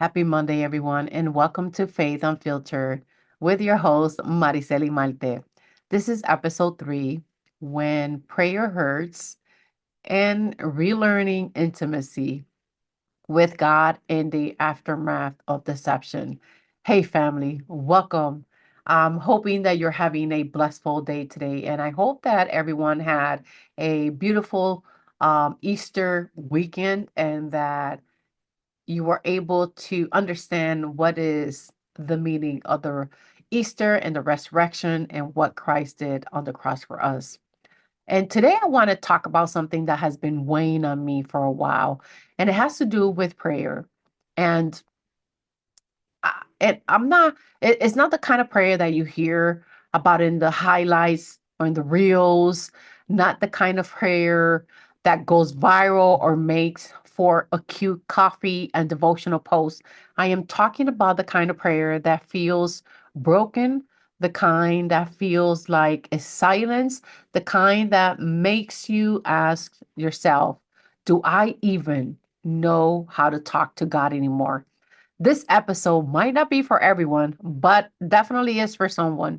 Happy Monday, everyone, and welcome to Faith Unfiltered with your host, Mariceli Malte. This is episode 3, When Prayer Hurts and Relearning Intimacy with God in the Aftermath of Deception. Hey, family, welcome. I'm hoping that you're having a blissful day today, and I hope that everyone had a beautiful Easter weekend and that you were able to understand what is the meaning of the Easter and the resurrection and what Christ did on the cross for us. And today I want to talk about something that has been weighing on me for a while, and it has to do with prayer. And I'm not, it's not the kind of prayer that you hear about in the highlights or in the reels, not the kind of prayer that goes viral or makes for a cute coffee and devotional post. I am talking about the kind of prayer that feels broken, the kind that feels like a silence, the kind that makes you ask yourself, do I even know how to talk to God anymore? This episode might not be for everyone, but definitely is for someone.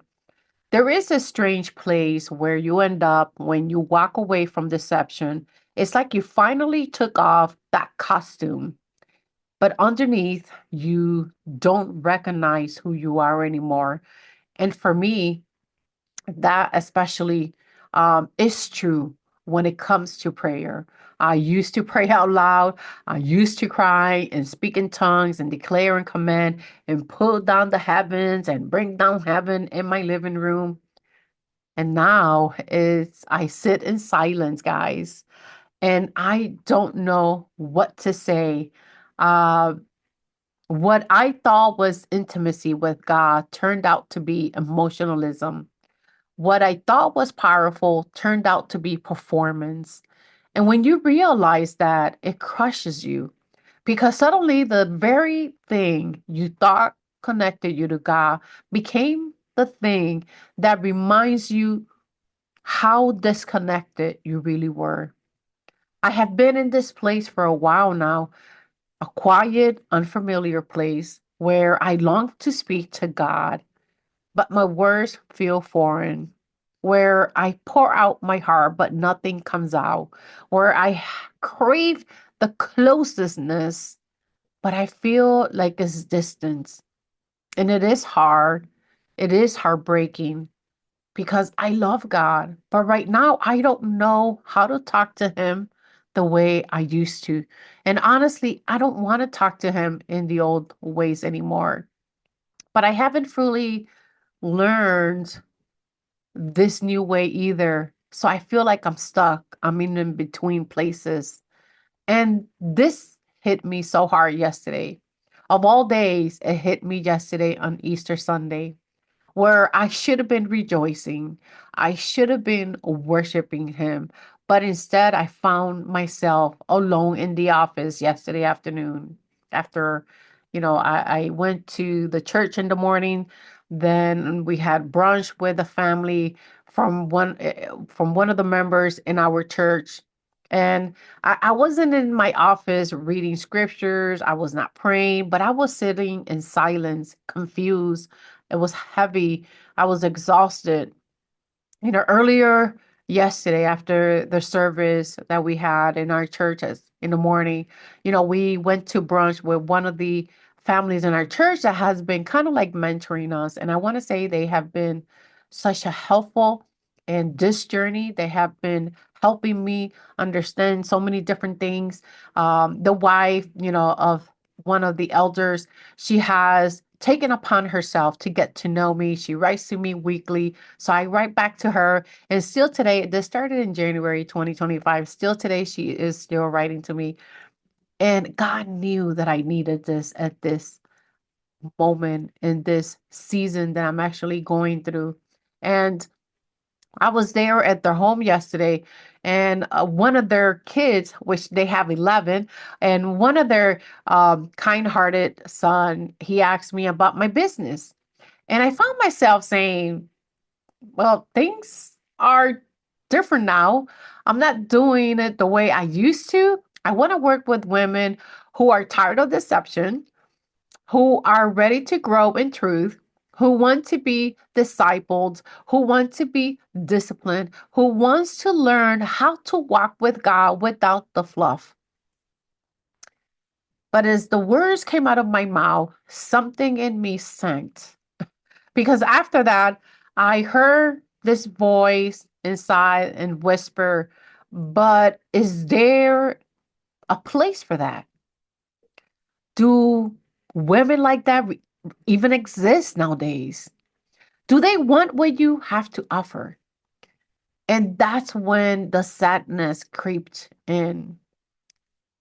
There is a strange place where you end up when you walk away from deception. It's like you finally took off that costume, but underneath, you don't recognize who you are anymore. And for me, that especially is true when it comes to prayer. I used to pray out loud. I used to cry and speak in tongues and declare and command and pull down the heavens and bring down heaven in my living room. And now it's I sit in silence, guys, and I don't know what to say. Uh, what I thought was intimacy with God turned out to be emotionalism. What I thought was powerful turned out to be performance. And when you realize that, it crushes you because suddenly the very thing you thought connected you to God became the thing that reminds you how disconnected you really were. I have been in this place for a while now, a quiet, unfamiliar place where I long to speak to God, but my words feel foreign, where I pour out my heart, but nothing comes out, where crave the closeness, but I feel like it's distance. And it is hard. It is heartbreaking because I love God. But right now, I don't know how to talk to Him the way I used to. And honestly, I don't want to talk to Him in the old ways anymore. But I haven't fully learned this new way either. So I feel like I'm stuck. I'm in between places. And this hit me so hard yesterday. Of all days, it hit me yesterday on Easter Sunday, where I should have been rejoicing. I should have been worshiping him. But instead, I found myself alone in the office yesterday afternoon after, I went to the church in the morning. Then we had brunch with the family from one of the members in our church. And I wasn't in my office reading scriptures. I was not praying, but I was sitting in silence, confused. It was heavy. I was exhausted. Earlier yesterday after the service that we had in our churches in the morning, we went to brunch with one of the families in our church that has been kind of like mentoring us. And I want to say they have been such a helpful in this journey. They have been helping me understand so many different things. The wife, of one of the elders, she has taken upon herself to get to know me. She writes to me weekly, so I write back to her. And still today, this started in January 2025. Still today, she is still writing to me. And God knew that I needed this at this moment in this season that I'm actually going through. And I was there at their home yesterday, and one of their kids, which they have 11, and one of their kind-hearted son, he asked me about my business. And I found myself saying, well, things are different now. I'm not doing it the way I used to. I want to work with women who are tired of deception, who are ready to grow in truth, who want to be discipled, who want to be disciplined, who wants to learn how to walk with God without the fluff. But as the words came out of my mouth, something in me sank. Because after that, I heard this voice inside and whisper, but is there a place for that? Do women like that even exist nowadays? Do they want what you have to offer? And that's when the sadness creeped in.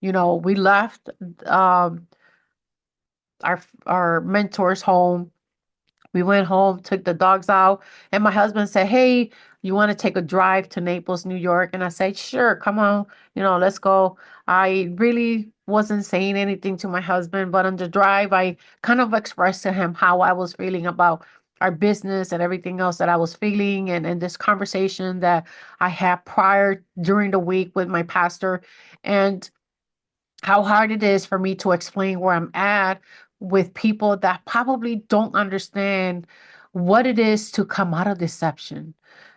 We left um, our mentor's home. We went home, took the dogs out, and my husband said, "Hey, you want to take a drive to Naples, New York?" And I said, "Sure, come on, let's go." I really wasn't saying anything to my husband, but on the drive, I kind of expressed to him how I was feeling about our business and everything else that I was feeling, and this conversation that I had prior during the week with my pastor. And how hard it is for me to explain where I'm at with people that probably don't understand what it is to come out of deception,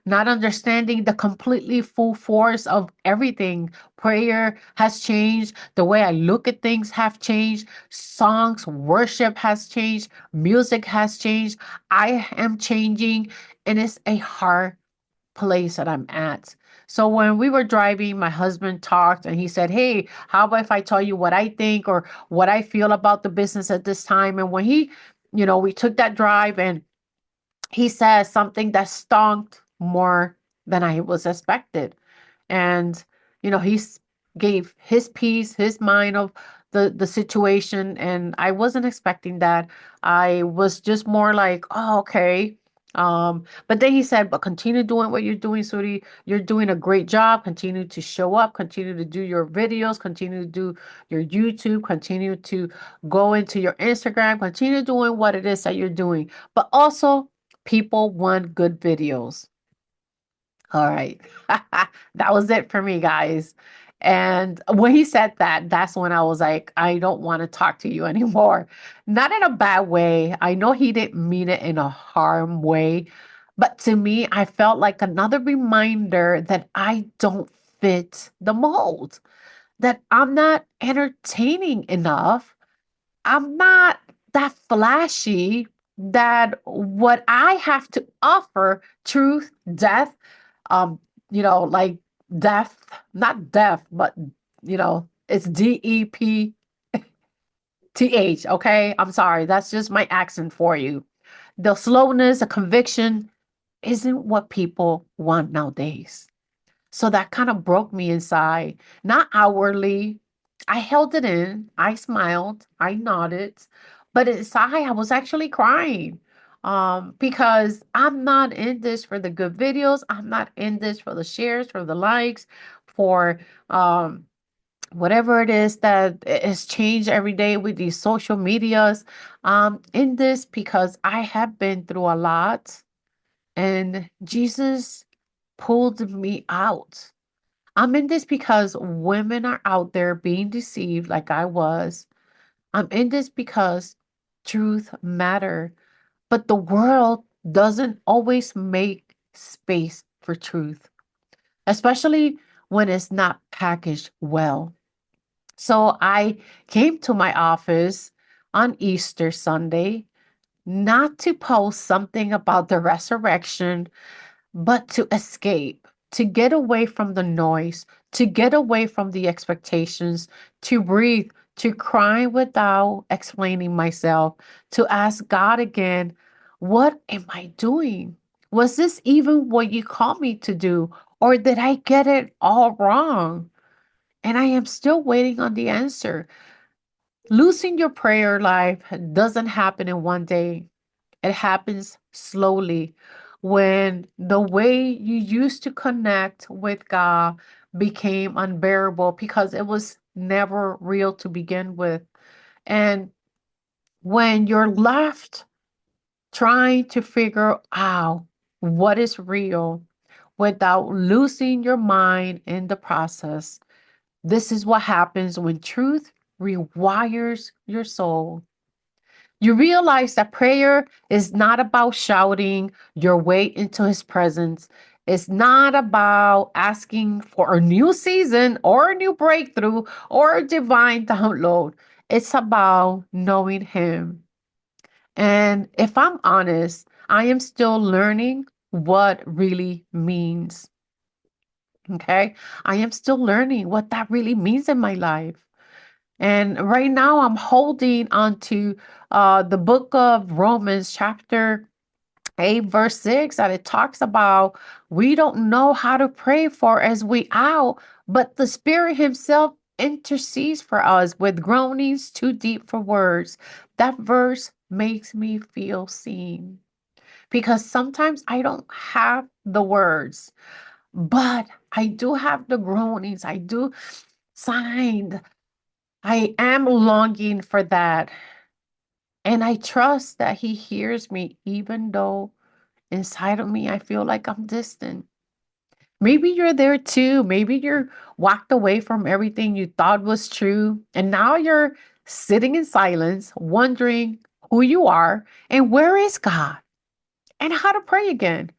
not understanding the completely full force of everything. Prayer has changed. The way I look at things have changed. Songs, worship has changed. Music has changed. I am changing, and it's a hard place that I'm at. So when we were driving, my husband talked and he said, "Hey, how about if I tell you what I think or what I feel about the business at this time?" And when we took that drive, and he said something that stung more than I was expected. And he's gave his piece, his mind of the situation, and I wasn't expecting that. I was just more like, "Oh, okay." But then he said, "But continue doing what you're doing, Suri. You're doing a great job. Continue to show up, continue to do your videos, continue to do your YouTube, continue to go into your Instagram, continue doing what it is that you're doing. But also, people want good videos." All right. That was it for me, guys. And when he said that, that's when I was like, "I don't want to talk to you anymore." Not in a bad way. I know he didn't mean it in a harm way. But to me, I felt like another reminder that I don't fit the mold, that I'm not entertaining enough. I'm not that flashy, that what I have to offer, truth, death, like death, not death, but it's DEPTH. Okay. I'm sorry. That's just my accent for you. The slowness, the conviction isn't what people want nowadays. So that kind of broke me inside, not outwardly. I held it in. I smiled. I nodded. But inside, I was actually crying, because I'm not in this for the good videos. I'm not in this for the shares, for the likes, for um, whatever it is that is changed every day with these social medias. In this because I have been through a lot, and Jesus pulled me out. I'm in this because women are out there being deceived like I was. I'm in this because truth matter, but the world doesn't always make space for truth, especially when it's not packaged well. So I came to my office on Easter Sunday not to post something about the resurrection, but to escape, to get away from the noise, to get away from the expectations, to breathe, to cry without explaining myself, to ask God again, "What am I doing? Was this even what you called me to do? Or did I get it all wrong?" And I am still waiting on the answer. Losing your prayer life doesn't happen in one day. It happens slowly when the way you used to connect with God became unbearable because it was never real to begin with. And when you're left trying to figure out what is real without losing your mind in the process, this is what happens when truth rewires your soul. You realize that prayer is not about shouting your way into his presence. It's not about asking for a new season or a new breakthrough or a divine download. It's about knowing him. And if I'm honest, I am still learning what really means. Okay. I am still learning what that really means in my life. And right now, I'm holding on to the book of Romans, chapter 8, verse 6, that it talks about we don't know how to pray for as we ought, but the Spirit Himself intercedes for us with groanings too deep for words. That verse makes me feel seen because sometimes I don't have the words, but I do have the groanings. I do sign. I am longing for that. And I trust that He hears me, even though inside of me I feel like I'm distant. Maybe you're there too. Maybe you're walked away from everything you thought was true. And now you're sitting in silence, wondering who you are and where is God and how to pray again.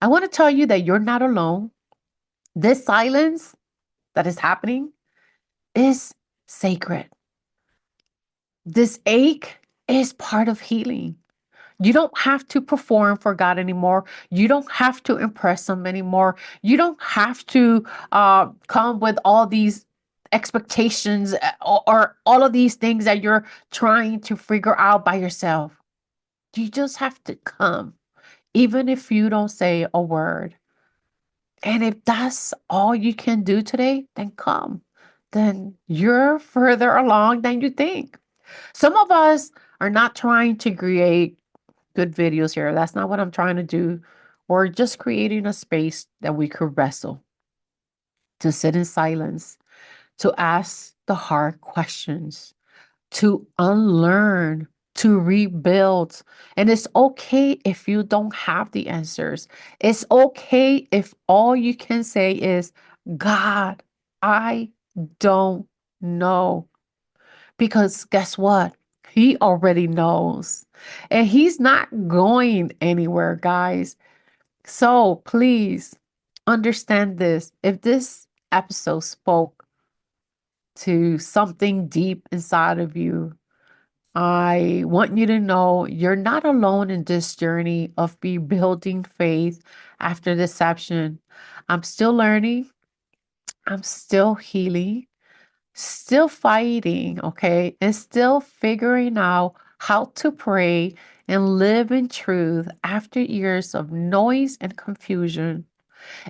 I want to tell you that you're not alone. This silence that is happening is sacred. This ache is part of healing. You don't have to perform for God anymore. You don't have to impress Him anymore. You don't have to come with all these expectations or all of these things that you're trying to figure out by yourself. You just have to come, even if you don't say a word. And if that's all you can do today, then come. Then you're further along than you think. Some of us are not trying to create good videos here. That's not what I'm trying to do. We're just creating a space that we could wrestle, to sit in silence, to ask the hard questions, to unlearn, to rebuild. And it's okay if you don't have the answers. It's okay if all you can say is, God, I don't know. Because guess what? He already knows. And he's not going anywhere, guys. So please understand this. If this episode spoke to something deep inside of you, I want you to know you're not alone in this journey of rebuilding faith after deception. I'm still learning, I'm still healing, still fighting, okay, and still figuring out how to pray and live in truth after years of noise and confusion.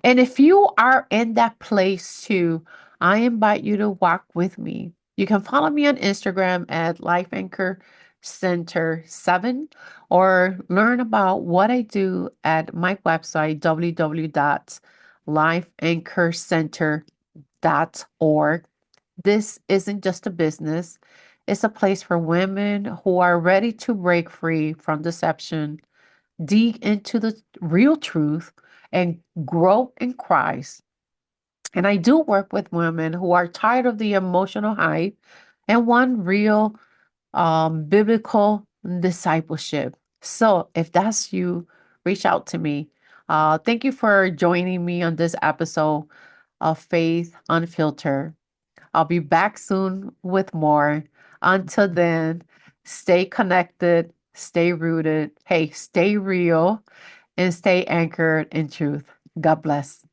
And if you are in that place too, I invite you to walk with me. You can follow me on Instagram at Life Anchor Center 7 or learn about what I do at my website, www.lifeanchorcenter.org. This isn't just a business, it's a place for women who are ready to break free from deception, dig into the real truth, and grow in Christ. And I do work with women who are tired of the emotional hype and want real biblical discipleship. So if that's you, reach out to me. Thank you for joining me on this episode of Faith Unfiltered. I'll be back soon with more. Until then, stay connected, stay rooted, hey, stay real, and stay anchored in truth. God bless.